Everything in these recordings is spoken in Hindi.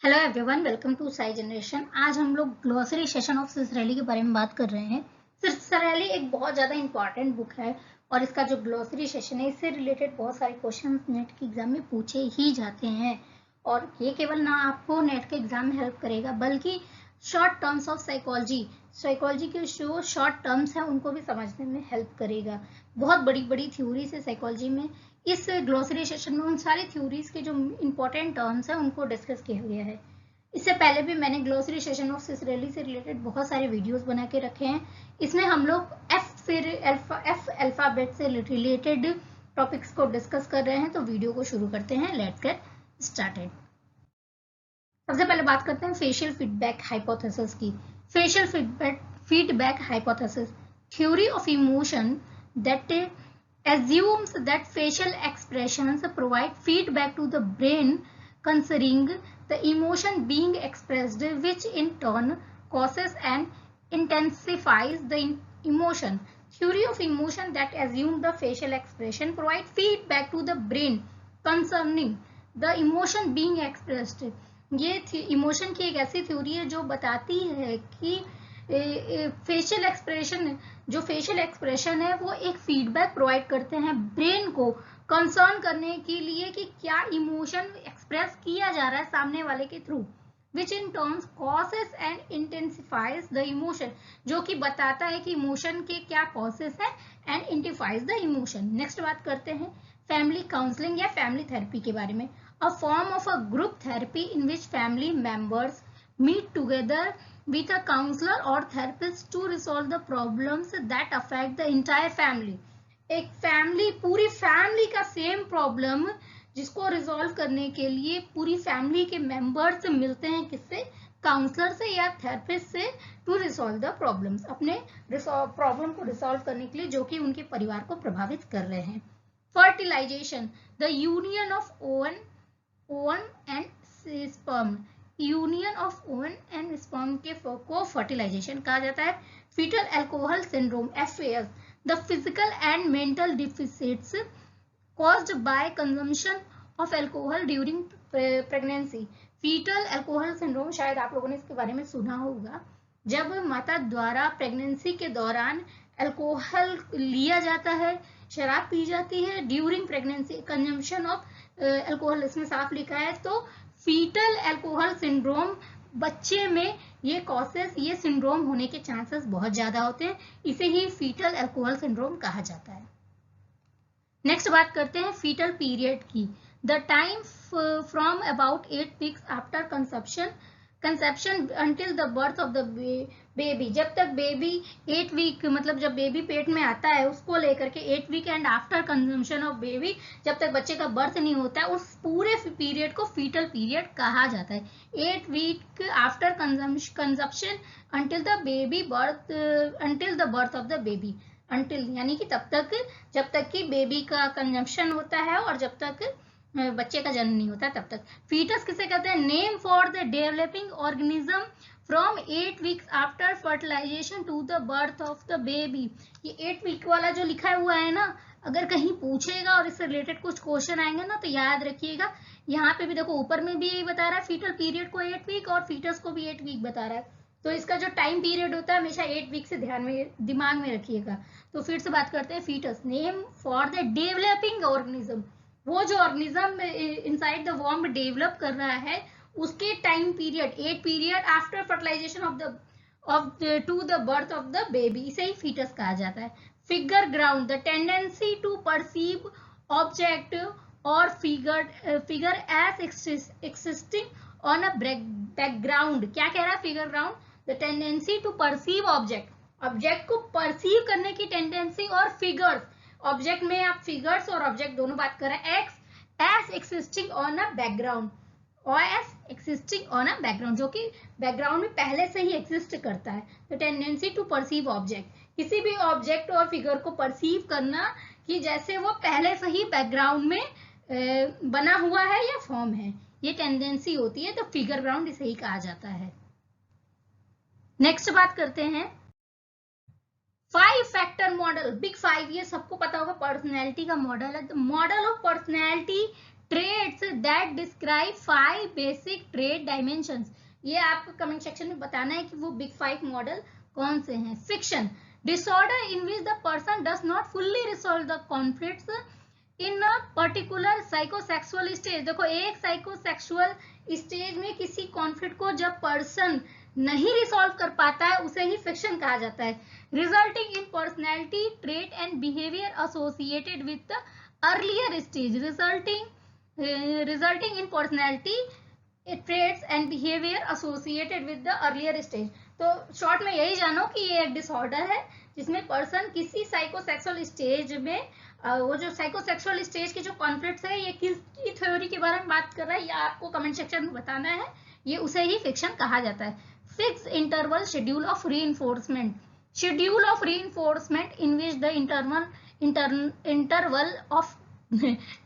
Hello everyone, welcome to psy generation. आज हम लोग ग्लोसरी सेशन ऑफ सिसरेली के बारे में बात कर रहे हैं। सिसरेली एक बहुत ज़्यादा इंपॉर्टेंट बुक है और इसका जो ग्लोसरी सेशन है इससे रिलेटेड बहुत सारे क्वेश्चन नेट के एग्जाम में पूछे ही जाते हैं। और ये केवल ना आपको नेट के एग्जाम में हेल्प करेगा बल्कि शॉर्ट टर्म्स ऑफ साइकोलॉजी के जो शॉर्ट टर्म्स हैं उनको भी समझने में हेल्प करेगा। बहुत बड़ी बड़ी थ्योरीज है साइकोलॉजी में। इस ग्लोसरी सेशन में उन सारी थ्योरीज के जो इंपॉर्टेंट टर्म्स हैं उनको डिस्कस किया गया है। इससे पहले भी मैंने ग्लोसरी सेशन ऑफ सिसरेली से रिलेटेड बहुत सारे वीडियोस बना के रखे हैं। इसमें हम लोग एफ अल्फाबेट से रिलेटेड टॉपिक्स को डिस्कस कर रहे हैं। तो वीडियो को शुरू करते हैं। Let's get started. सबसे पहले बात करते हैं फेशियल फीडबैक हाइपोथेसिस की। Facial feedback hypothesis, theory of emotion that assumes that facial expressions provide feedback to the brain concerning the emotion being expressed, which in turn causes and intensifies the emotion. Theory of emotion that assumes the facial expression provide feedback to the brain concerning the emotion being expressed. ये इमोशन की एक ऐसी थ्योरी है जो बताती है कि फेशियल एक्सप्रेशन है वो एक फीडबैक प्रोवाइड करते हैं ब्रेन को कंसर्न करने के लिए कि क्या इमोशन एक्सप्रेस किया जा रहा है सामने वाले के through, which in terms causes and intensifies the emotion, जो कि बताता है कि इमोशन के क्या कॉसेस है and intensifies the emotion. Next बात करते हैं फैमिली काउंसलिंग या फैमिली थेरेपी के बारे में। A form of a group therapy in which family members meet together with a counselor or therapist to resolve the problems that affect the entire family. एक पूरी फैमिली का सेम प्रॉब्लम जिसको रिजॉल्व करने के लिए पूरी फैमिली के मेंबर्स मिलते हैं, किससे? काउंसलर से या थेरेपिस्ट से, टू रिजॉल्व द प्रॉब्लम्स, अपने प्रॉब्लम को रिजॉल्व करने के लिए जो कि उनके परिवार को प्रभावित कर रहे हैं। Fertilisation, the union of ovum and sperm, union of ovum and sperm को फर्टिलाइजेशन कहा जाता है। Fetal alcohol syndrome FAS, the physical and mental deficits caused by consumption of alcohol during pregnancy. Fetal alcohol syndrome, शायद आप लोगों ने इसके बारे में सुना होगा। जब माता द्वारा प्रेगनेंसी के दौरान अल्कोहल लिया जाता है, शराब पी जाती है during pregnancy, consumption of alcohol इसमें साफ लिखा है। तो फीटल अल्कोहल सिंड्रोम बच्चे में ये सिंड्रोम होने के चांसेस बहुत ज्यादा होते हैं, इसे ही फीटल अल्कोहल सिंड्रोम कहा जाता है। नेक्स्ट बात करते हैं फीटल पीरियड की। The time from about 8 weeks after conception until the birth of the baby, जब तक बेबी 8 वीक मतलब जब बेबी पेट में आता है उसको लेकर के 8 week and after consumption of baby, जब तक बच्चे का बर्थ नहीं होता है उस पूरे पीरियड को फीटल पीरियड कहा जाता है। 8 week after consumption until the birth of the baby, until यानी कि तब तक जब तक कि बेबी का कंजम्पशन होता है और जब तक बच्चे का जन्म नहीं होता तब तक। फीटस किसे कहते हैं? Name for the developing organism from 8 weeks after fertilisation to the birth of the baby. ये 8 वीक वाला जो लिखा हुआ है ना, अगर कहीं पूछेगा और इससे रिलेटेड कुछ क्वेश्चन आएंगे ना तो याद रखिएगा। यहाँ पे भी देखो ऊपर में भी यही बता रहा है, फीटल पीरियड को 8 वीक और फीटस को भी 8 वीक बता रहा है। तो इसका जो टाइम पीरियड होता है हमेशा 8 वीक से दिमाग में रखिएगा। तो फिर से बात करते हैं fetus, name for the developing organism, वो जो ऑर्गेनिज्म इनसाइड द वॉर्म डेवलप कर रहा है उसके time period 8 period after fertilisation of to the birth of the baby, इसे ही फीटस कहा जाता है। Figure ground, the tendency to perceive object और figure as existing on a background. क्या कह रहा है figure ground? The tendency to perceive object को परसीव करने की टेंडेंसी, और फिगर्स, ऑब्जेक्ट में आप फिगर्स और ऑब्जेक्ट दोनों बात कर रहे हैं। As existing on a background, और as existing on a background, जो कि बैकग्राउंड में पहले से ही एग्जिस्ट करता है। तो टेंडेंसी टू परसीव ऑब्जेक्ट, किसी भी ऑब्जेक्ट और फिगर को परसीव करना कि जैसे वो पहले से ही बैकग्राउंड में बना हुआ है या फॉर्म है, ये टेंडेंसी होती है। तो फिगर ग्राउंड इसे ही कहा जाता है। नेक्स्ट बात करते हैं 5 फैक्टर मॉडल, बिग 5, ये सबको पता होगा, पर्सनैलिटी का मॉडल है। Model of personality traits that describe 5 basic trait dimensions. ये आपको कमेंट सेक्शन में बताना है कि वो बिग 5 मॉडल कौन से हैं. Fiction, disorder in which the person does not fully resolve the conflicts in a particular psychosexual stage. देखो, एक साइकोसेक्सुअल स्टेज में किसी कॉन्फ्लिक्ट को जब पर्सन नहीं रिसॉल्व कर पाता है उसे ही फिक्शन कहा जाता है. Resulting in personality trait and behaviour associated with the earlier stage. Resulting in personality traits and behaviour associated with the earlier stage. तो शॉर्ट में यही जानो कि ये एक डिसऑर्डर है जिसमें पर्सन किसी साइकोसेक्सुअल स्टेज में वो जो साइकोसेक्सुअल स्टेज के जो कॉन्फ्लिक्ट्स है ये किसकी थ्योरी के बारे में बात कर रहा है, ये आपको कमेंट सेक्शन में बताना है. ये उसे ही फिक्शन कहा जाता है. Fix interval schedule of reinforcement. Schedule of reinforcement in which the interval of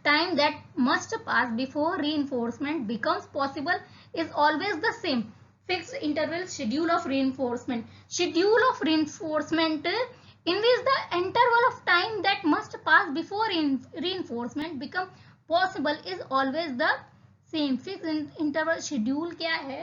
time that must pass before reinforcement becomes possible is always the same. Fixed interval schedule of reinforcement. Schedule of reinforcement in which the interval of time that must pass before reinforcement become possible is always the same. Fixed interval schedule क्या है,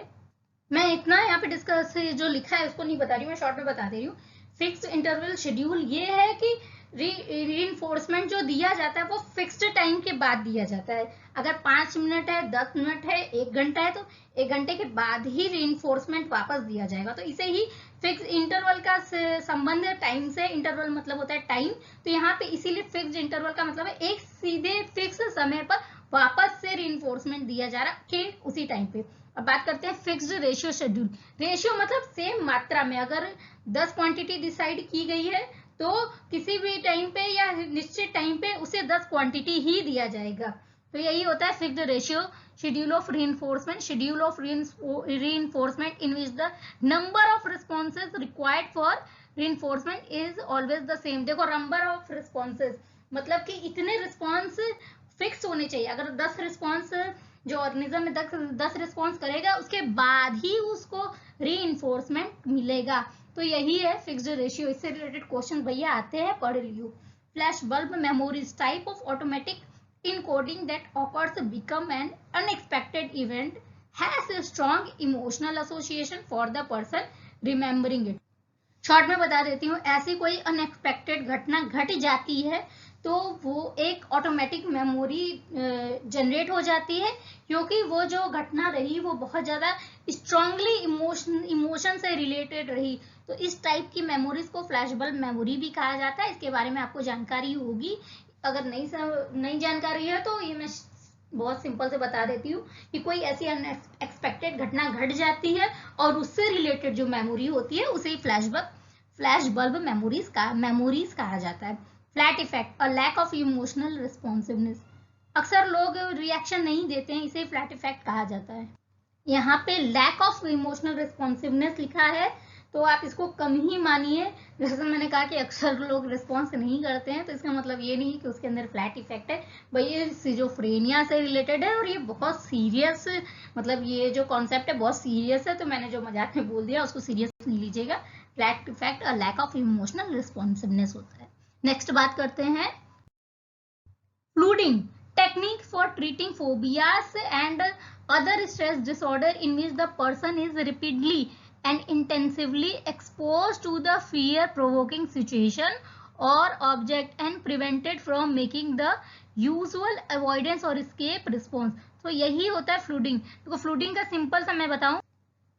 मैं इतना यहाँ पे डिस्कस जो लिखा है उसको नहीं बता रही हूँ, मैं शॉर्ट में बता दे रही हूँ. फिक्स्ड इंटरवल शेड्यूल ये है कि रीइंफोर्समेंट जो दिया जाता है वो फिक्स्ड टाइम के बाद दिया जाता है. अगर 5 मिनट है, 10 मिनट है, 1 घंटा है तो 1 घंटे के बाद ही रीइंफोर्समेंट वापस दिया जाएगा. तो इसे ही फिक्स इंटरवल का संबंध है टाइम से. इंटरवल मतलब होता है टाइम, तो यहाँ पे इसीलिए फिक्स्ड इंटरवल का मतलब है एक सीधे फिक्स समय पर वापस से रीइंफोर्समेंट दिया जा रहा है उसी टाइम पे. अब बात करते हैं फिक्स्ड रेशियो शेड्यूल. रेशियो मतलब सेम मात्रा में. अगर 10 क्वांटिटी डिसाइड की गई है तो किसी भी टाइम पे या निश्चित टाइम पे उसे 10 क्वांटिटी ही दिया जाएगा. तो यही होता है fixed ratio schedule of reinforcement. Schedule of reinforcement in which the number of responses required for reinforcement is always the same. देखो, नंबर ऑफ रिस्पॉन्सेज मतलब कि इतने रिस्पॉन्स फिक्स होने चाहिए. अगर 10 रिस्पॉन्स जो ऑर्गेनिज्म में 10 रिस्पॉन्स करेगा उसके बाद ही उसको रीइंफोर्समेंट मिलेगा. तो यही है फिक्स्ड रेशियो. इससे रिलेटेड क्वेश्चन भैया आते हैं, पढ़ लियो. Flashbulb memories, type of automatic encoding that occurs become an unexpected event, has a strong emotional association for the person remembering it. Short में बता देती हूँ, ऐसी कोई अनएक्सपेक्टेड घटना घट जाती है तो वो एक ऑटोमेटिक मेमोरी जनरेट हो जाती है, क्योंकि वो जो घटना रही वो बहुत ज़्यादा स्ट्रांगली इमोशन से रिलेटेड रही. तो इस टाइप की मेमोरीज को फ्लैश बल्ब मेमोरी भी कहा जाता है. इसके बारे में आपको जानकारी होगी. अगर नई जानकारी है तो ये मैं बहुत सिंपल से बता देती हूँ कि कोई ऐसी अनएक्सपेक्टेड घटना घट जाती है और उससे रिलेटेड जो मेमोरी होती है उसे फ्लैश बल्ब मेमोरीज कहा जाता है. फ्लैट इफेक्ट और लैक ऑफ इमोशनल रिस्पॉन्सिवनेस. अक्सर लोग रिएक्शन नहीं देते हैं, इसे फ्लैट इफेक्ट कहा जाता है. यहाँ पे लैक ऑफ इमोशनल रिस्पॉन्सिवनेस लिखा है तो आप इसको कम ही मानिए. जैसे मैंने कहा कि अक्सर लोग रिस्पॉन्स नहीं करते हैं तो इसका मतलब ये नहीं कि उसके अंदर फ्लैट इफेक्ट है. भाई ये सिजोफ्रेनिया से रिलेटेड है और ये बहुत सीरियस, मतलब ये जो कॉन्सेप्ट है बहुत सीरियस है. तो मैंने जो मजाक में बोल दिया उसको सीरियस नहीं लीजिएगा. फ्लैट इफेक्ट और लैक ऑफ इमोशनल रिस्पॉन्सिवनेस होता है. नेक्स्ट बात करते हैं flooding, technique for treating phobias and other stress disorder in which the person is repeatedly and intensively exposed to the fear-provoking situation or object and prevented from making the usual avoidance or escape response. तो यही होता है फ्लूडिंग. तो फ्लूडिंग का सिंपल सा मैं बताऊं,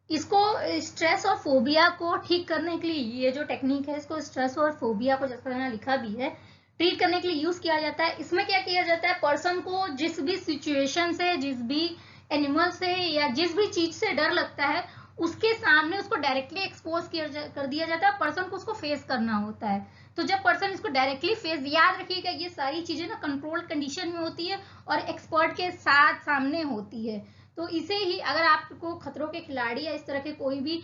इसको स्ट्रेस और फोबिया को ठीक करने के लिए, ये जो टेक्निक है इसको स्ट्रेस और फोबिया को जैसा मैंने लिखा भी है ट्रीट करने के लिए यूज किया जाता है. इसमें क्या किया जाता है, पर्सन को जिस भी सिचुएशन से, जिस भी एनिमल से या जिस भी चीज से डर लगता है उसके सामने उसको डायरेक्टली एक्सपोज कर दिया जाता है. पर्सन को उसको फेस करना होता है. तो जब पर्सन इसको डायरेक्टली फेस, याद रखिएगा ये सारी चीजें ना कंट्रोल कंडीशन में होती है और एक्सपर्ट के साथ सामने होती है. तो इसे ही अगर आपको खतरों के खिलाड़ी या इस तरह के कोई भी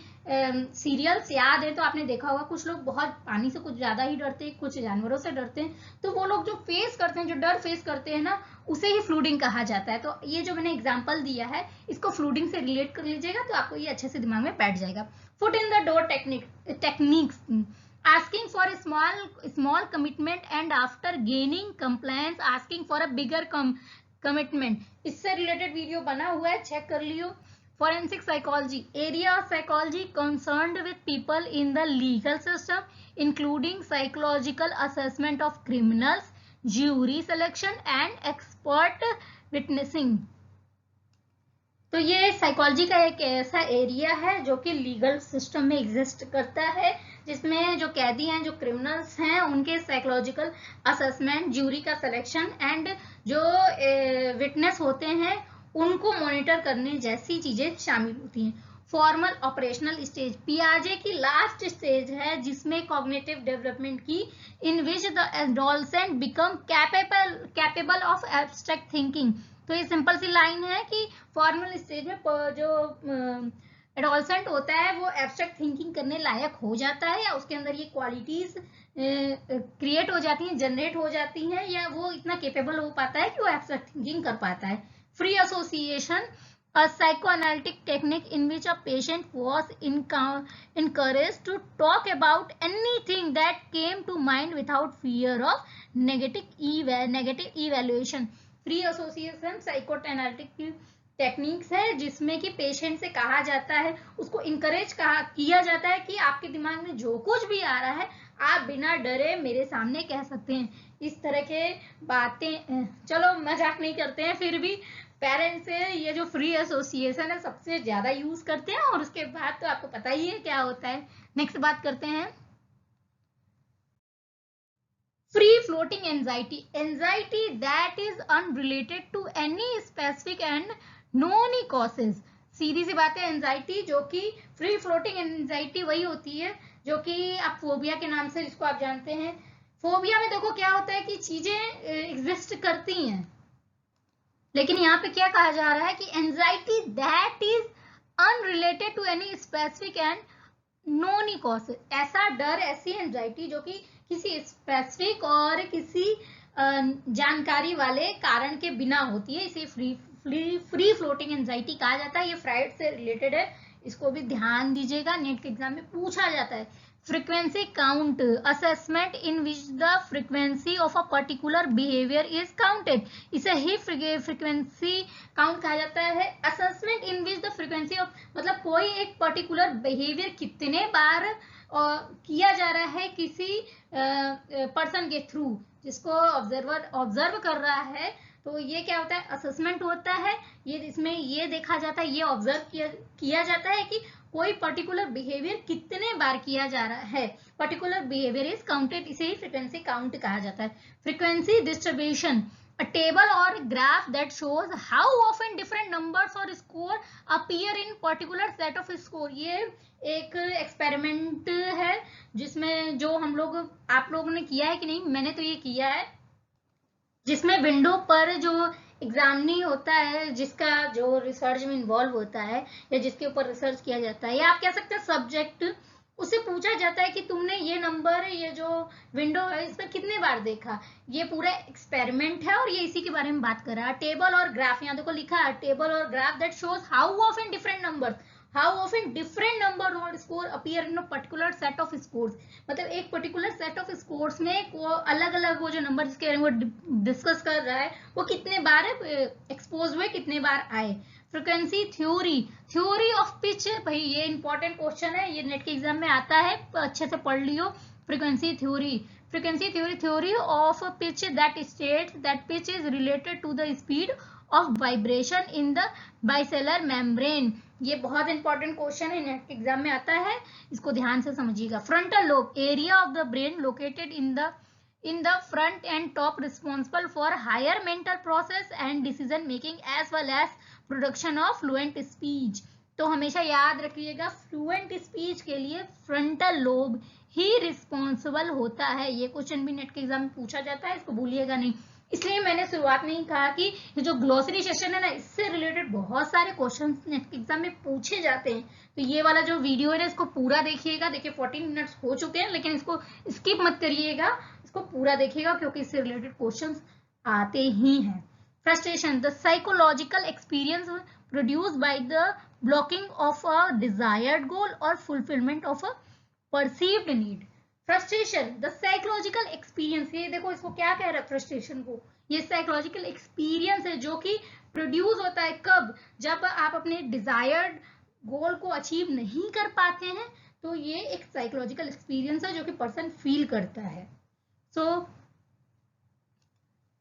सीरियल्स याद है तो आपने देखा होगा कुछ लोग बहुत पानी से कुछ ज्यादा ही डरते हैं, कुछ जानवरों से डरते हैं. तो वो लोग जो फेस करते हैं, जो डर फेस करते हैं ना, उसे ही फ्लूडिंग कहा जाता है. तो ये जो मैंने एग्जांपल दिया है इसको फ्लूडिंग से रिलेट कर लीजिएगा तो आपको ये अच्छे से दिमाग में बैठ जाएगा. Foot in the door techniques, asking for a small commitment and after gaining compliance asking for a bigger commitment. इससे रिलेटेड वीडियो बना हुआ है, चेक कर लियो। Forensic psychology, area of psychology concerned with people in the legal system, including psychological assessment of criminals, jury selection and expert witnessing। तो ये साइकोलॉजी का एक ऐसा एरिया है जो कि लीगल सिस्टम में एग्जिस्ट करता है, जिसमें जो कैदी हैं, जो क्रिमिनल्स हैं, उनके साइकोलॉजिकल असेसमेंट, ज्यूरी का सिलेक्शन एंड जो विटनेस होते हैं उनको मॉनिटर करने जैसी चीजें शामिल होती हैं। फॉर्मल ऑपरेशनल स्टेज पियाजे की लास्ट स्टेज है, जिसमें कॉग्निटिव डेवलपमेंट की, in which the adolescent become capable of abstract thinking. तो ये सिंपल सी लाइन है कि फॉर्मल स्टेज में जो एडोलसेंट होता है वो एब्स्ट्रैक्ट थिंकिंग करने लायक हो जाता है, या उसके अंदर ये क्वालिटीज क्रिएट हो जाती हैं, जनरेट हो जाती हैं, या वो इतना केपेबल हो पाता है कि वो एब्स्ट्रैक्ट थिंकिंग कर पाता है। Free association, a psychoanalytic technique in which a patient was encouraged to talk about anything that came to mind without fear of negative evaluation। Free association psychoanalytic techniques है जिसमें कि पेशेंट से कहा जाता है, उसको इंकरेज किया जाता है कि आपके दिमाग में जो कुछ भी आ रहा है आप बिना डरे मेरे सामने कह सकते हैं। इस तरह के बातें, चलो मजाक नहीं करते हैं, फिर भी पेरेंट्स से ये जो फ्री एसोसिएशन है सबसे ज्यादा यूज करते हैं, और उसके बाद तो आपको पता ही है क्या होता है। नेक्स्ट बात करते हैं free floating anxiety, anxiety that is unrelated to any specific and known causes. सीधी सी बात है, एंजाइटी जो कि फ्री फ्लोटिंग एंजाइटी वही होती है जो कि आप फोबिया के नाम से जिसको आप जानते हैं। फोबिया में देखो क्या होता है कि चीजें एग्जिस्ट करती हैं, लेकिन यहाँ पे क्या कहा जा रहा है कि anxiety that is unrelated to any specific and known cause. ऐसा डर, ऐसी एंजाइटी जो कि किसी स्पेसिफिक और किसी जानकारी वाले कारण के बिना होती है, इसे फ्री फ्लोटिंग एंजाइटी कहा जाता है। ये फ्राइड से रिलेटेड है, इसको भी ध्यान दीजिएगा, नेट के एग्जाम में पूछा जाता है। Frequency count, assessment in which the frequency of a particular behaviour is counted, इसे ही फ्रीक्वेंसी काउंट कहा जाता है। Assessment in which the frequency of, मतलब कोई एक पर्टिकुलर बिहेवियर कितने बार किया जा रहा है किसी पर्सन के थ्रू, जिसको ऑब्जर्वर ऑब्जर्व कर रहा है, तो ये क्या होता है, असेसमेंट होता है। ये इसमें ये देखा जाता है, ये ऑब्जर्व किया जाता है कि कोई पर्टिकुलर बिहेवियर कितने बार किया जा रहा है। पर्टिकुलर बिहेवियर इज काउंटेड, इसे ही फ्रीक्वेंसी काउंट कहा जाता है। Frequency distribution, a table or graph that shows how often different numbers or score appear in particular set of score। ये एक एक्सपेरिमेंट है जिसमें जो हम लोग, आप लोगों ने किया है कि नहीं, मैंने तो ये किया है, जिसमें विंडो पर जो एग्जामिनी होता है, जिसका जो रिसर्च में इन्वॉल्व होता है या जिसके ऊपर रिसर्च किया जाता है, या आप कह सकते हैं सब्जेक्ट, उससे पूछा जाता है कि तुमने ये नंबर, ये जो विंडो है, इसमें कितने बार देखा। ये पूरा एक्सपेरिमेंट है और ये इसी के बारे में बात कर रहा है। टेबल और ग्राफ, यहाँ देखो लिखा है टेबल और graph that shows how often different numbers, how often different number और score appear in a particular set of scores. मतलब एक पर्टिकुलर सेट ऑफ स्कोर्स में वो अलग अलग वो जो नंबर जिसके बारे में वो डिस्कस कर रहा है वो कितने बार एक्सपोज हुए, कितने बार आए। Frequency theory, theory of pitch, भाई ये इंपॉर्टेंट क्वेश्चन है, ये नेट के एग्जाम में आता है, अच्छे से पढ़ लियो। Frequency theory, frequency theory, theory of pitch that states that pitch is related to the speed of vibration in the basilar membrane. ये बहुत इंपॉर्टेंट क्वेश्चन है, नेट के एग्जाम में आता है, इसको ध्यान से समझिएगा। Frontal lobe, area of the brain located in the front and top responsible for higher mental process and decision making as well as production of fluent speech। तो हमेशा याद रखिएगा फ्लुएंट स्पीच के लिए फ्रंटल लोब ही रिस्पॉन्सिबल होता है। ये क्वेश्चन भी नेट के एग्जाम में पूछा जाता है, इसको भूलिएगा नहीं। इसलिए मैंने शुरुआत में ही कहा कि ये जो ग्लोसरी सेशन है ना, इससे रिलेटेड बहुत सारे क्वेश्चन नेट के एग्जाम में पूछे जाते हैं। तो ये वाला जो वीडियो है ना, इसको पूरा देखिएगा। देखिए 14 मिनट्स हो चुके हैं, लेकिन इसको स्किप मत करिएगा, इसको पूरा देखिएगा क्योंकि इससे रिलेटेड क्वेश्चंस आते ही हैं। Frustration, the psychological experience produced by the blocking of a desired goal और fulfilment of a perceived need. Frustration, the psychological experience, ये देखो इसको क्या कह रहा है फ्रस्ट्रेशन को, ये साइकोलॉजिकल एक्सपीरियंस है जो कि प्रोड्यूस होता है कब, जब आप अपने डिजायर्ड गोल को अचीव नहीं कर पाते हैं, तो ये एक साइकोलॉजिकल एक्सपीरियंस है जो कि पर्सन फील करता है। सो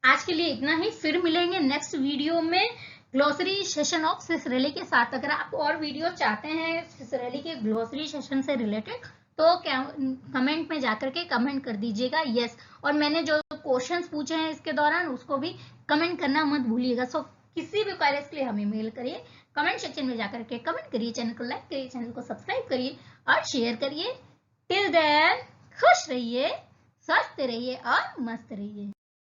आज के लिए इतना ही, फिर मिलेंगे नेक्स्ट वीडियो में ग्लोसरी सेशन ऑफ सिसरेली के साथ। अगर आप और वीडियो चाहते हैं सिसरेली के ग्लोसरी सेशन से रिलेटेड तो कमेंट में जाकर के कमेंट कर दीजिएगा यस, और मैंने जो क्वेश्चंस पूछे हैं इसके दौरान उसको भी कमेंट करना मत भूलिएगा। सो किसी भी क्वेरीज के लिए हमें मेल करिए, कमेंट सेक्शन में जाकर के कमेंट करिए, चैनल को लाइक करिए, चैनल को सब्सक्राइब करिए और शेयर करिए। टिल देन खुश रहिए, स्वस्थ रहिए और मस्त रहिए।